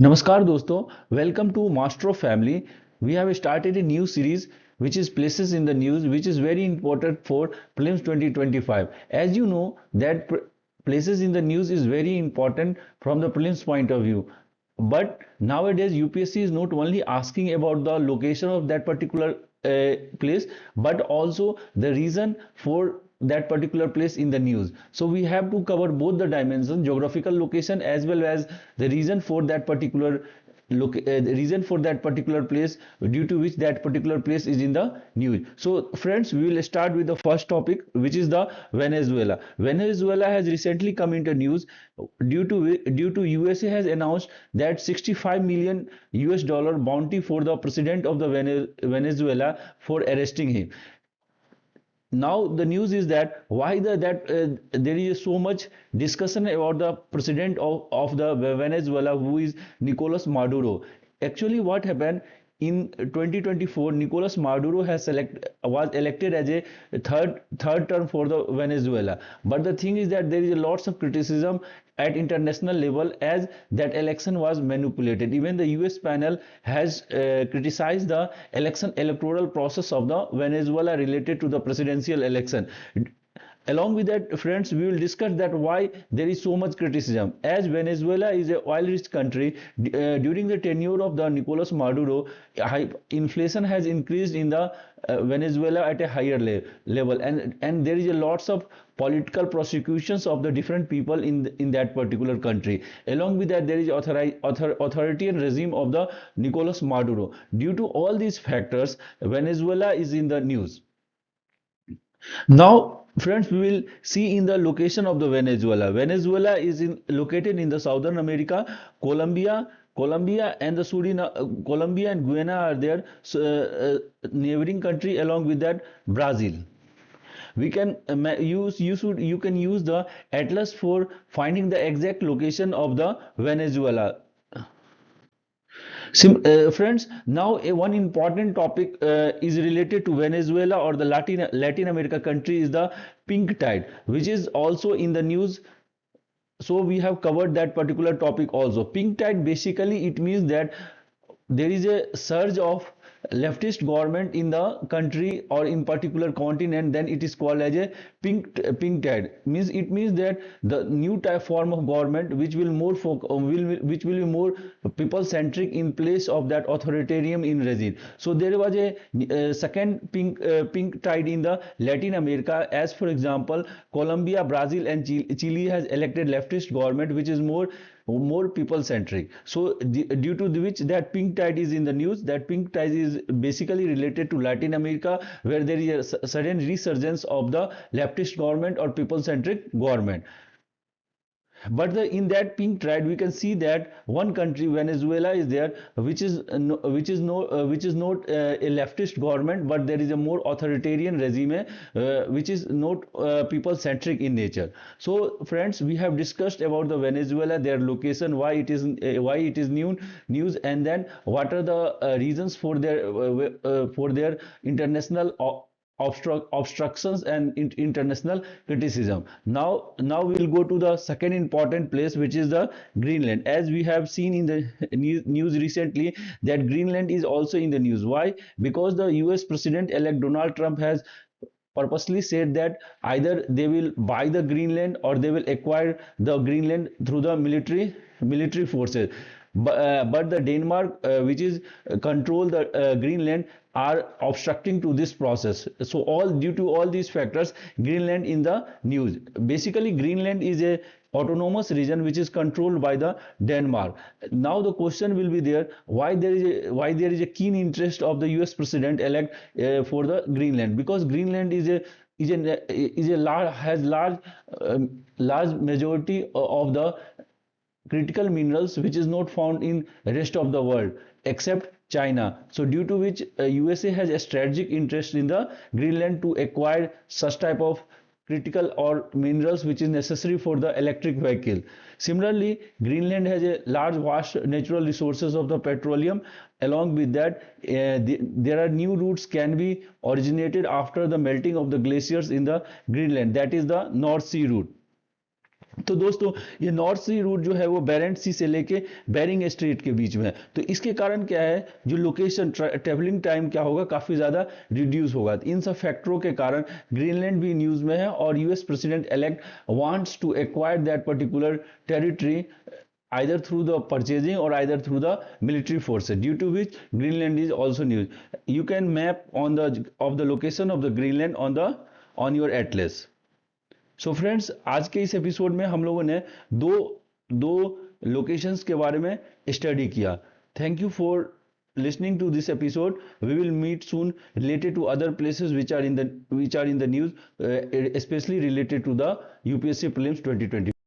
नमस्कार दोस्तों, welcome to master of family. We have started a new series which is places in the news, which is very important for Prelims 2025. As you know that places in the news is very important from the Prelims point of view. But nowadays UPSC is not only asking about the location of that particular place, but also the reason for that particular place in the news. So we have to cover both the dimensions, geographical location as well as the reason for that particular reason for that particular place, due to which that particular place is in the news. So friends, we will start with the first topic, which is the Venezuela has recently come into news due to USA has announced that 65 million US dollar bounty for the president of the Venezuela for arresting him. Now the news is that why there is so much discussion about the president of the Venezuela, who is Nicolas Maduro. Actually what happened in 2024, Nicolas Maduro was elected as a third term for the Venezuela. But the thing is that there is lots of criticism at international level as that election was manipulated. Even the US panel has criticized the electoral process of the Venezuela related to the presidential election. Along with that, friends, we will discuss that why there is so much criticism. As Venezuela is a oil-rich country, during the tenure of the Nicolas Maduro, inflation has increased in the Venezuela at a higher level, and there is a lots of political prosecutions of the different people in that particular country. Along with that, there is authoritarian regime of the Nicolas Maduro. Due to all these factors, Venezuela is in the news. Now, friends, we will see in the location of the Venezuela. Venezuela is located in the Southern America. Colombia and the Colombia and Guyana are there. So, neighboring country. Along with that, Brazil. We can you can use the atlas for finding the exact location of the Venezuela. Friends, now one important topic is related to Venezuela or the Latin America country is the pink tide, which is also in the news. So we have covered that particular topic also. Pink tide, basically it means that there is a surge of leftist government in the country or in particular continent. Then it is called as a pink tide. Means it means that the new type form of government which will which will be more people centric in place of that authoritarian in regime. So there was a second pink tide in the Latin America, as for example Colombia, Brazil and Chile has elected leftist government which is more people centric. So due to which that pink tide is in the news. That pink tide is basically related to Latin America, where there is a sudden resurgence of the leftist government or people centric government. But in that pink tide, we can see that one country, Venezuela, is there, which is which is not a leftist government, but there is a more authoritarian regime, which is not people centric in nature. So friends, we have discussed about the Venezuela, their location, why it is news, and then what are the reasons for their international obstructions and international criticism. Now we will go to the second important place, which is the Greenland. As we have seen in the news recently, that Greenland is also in the news. Why? Because the US president elect Donald Trump has purposely said that either they will buy the Greenland or they will acquire the Greenland through the military forces. But the Denmark, which is control the Greenland, are obstructing to this process. So all due to all these factors, Greenland in the news. Basically, Greenland is a autonomous region which is controlled by the Denmark. Now the question will be there, why there is a keen interest of the US president elect for the Greenland, because Greenland is a large has large majority of the critical minerals which is not found in rest of the world except China. So due to which USA has a strategic interest in the Greenland to acquire such type of critical or minerals which is necessary for the electric vehicle. Similarly, Greenland has a large vast natural resources of the petroleum. Along with that, there are new routes can be originated after the melting of the glaciers in the Greenland. That is the North Sea route. तो दोस्तों ये north सी root जो है वो बेरेंट सी से लेके bearing straight के बीच में है। तो इसके कारण क्या है, जो लोकेशन ट्रेवलिंग टाइम क्या होगा, काफी ज्यादा रिड्यूस होगा। इन सब फैक्टरों के कारण ग्रीनलैंड भी न्यूज में है, और US president elect wants to acquire that particular territory either through the purchasing or either through the military forces, due to which Greenland is also news. You can map on the location of the Greenland on your atlas. So friends, आज के इस episode में हम लोगों ने दो दो locations के बारे में स्टडी किया। Thank you for listening to this episode. We will meet soon related to other places which are in the news, especially related to the UPSC prelims 2020.